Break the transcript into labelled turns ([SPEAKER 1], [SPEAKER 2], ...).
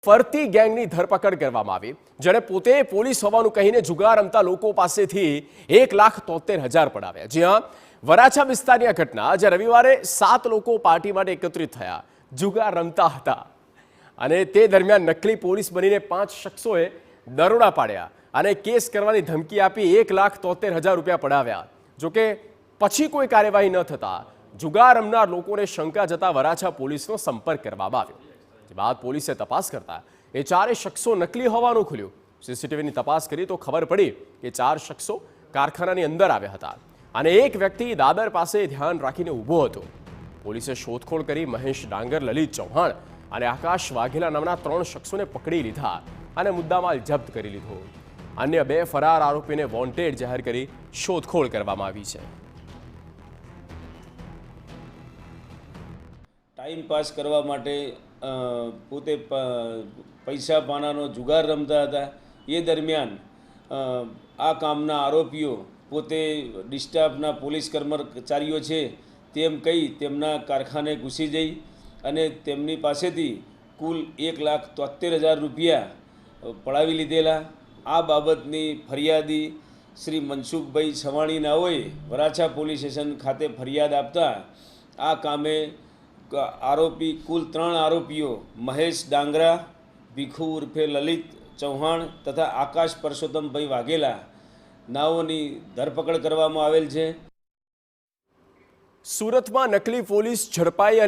[SPEAKER 1] ફરતી ગેંગની ધરપકડ કરવામાં આવી, જેણે પોતે પોલીસ હોવાનું કહીને જુગાર રમતા લોકો પાસેથી 1,73,000 પડાવ્યા। જ્યાં વરાછા વિસ્તારની આ ઘટના, આજે રવિવારે 7 લોકો પાર્ટી માટે એકત્રિત થયા, જુગાર રમતા હતા અને તે દરમિયાન નકલી પોલીસ બનીને 5 શખ્સોએ દરોડા પાડ્યા અને કેસ કરવાની ધમકી આપી 1,73,000 રૂપિયા પડાવ્યા। જોકે પછી કોઈ કાર્યવાહી ન થતા જુગાર રમનાર લોકોને શંકા જતા વરાછા પોલીસનો સંપર્ક કરવામાં આવ્યો। बाद પોલીસે તપાસ કરતા એ 4 શખ્સો નકલી હોવાનું ખુલ્યું। સીસીટીવીની તપાસ કરી તો ખબર પડી કે 4 શખ્સો કારખાનાની અંદર આવ્યા હતા અને એક વ્યક્તિ દાદર પાસે ધ્યાન રાખીને ઊભો હતો। પોલીસે શોધખોળ કરી મહેશ ડાંગર, લલિત ચૌહાણ અને આકાશ વાઘેલા નામના 3 શખ્સોને પકડી લીધા અને મુદ્દામાલ જપ્ત કરી લીધો। અન્ય 2 ફરાર આરોપીને વોન્ટેડ જાહેર કરી શોધખોળ કરવામાં આવી છે।
[SPEAKER 2] टाइम पास करवा माटे पोते पैसा पानानो जुगार रमता था। ये दरमियान आ कामना आरोपीओ पोते डिस्टाफना पोलीस कर्मचारीओ छे तेम कही तेमना कारखाने घुसी जई अने तेमनी पासेथी कुल 1,73,000 रुपया पड़ावी लीधेला। आ बाबतनी फरियादी श्री मनसुखभाई छवाणीनाओए वराछा पोलीस स्टेशन खाते फरियाद आपता आ कामे आरोपी कुल 3 आरोपीओ महेश डांगरा, भीखू उर्फे ललित चौहान तथा आकाश परसोत्तम भाई वाघेला नाओनी धरपकड़ करवामां आवेल छे।
[SPEAKER 1] सूरत में नकली पोलीस झड़पाई।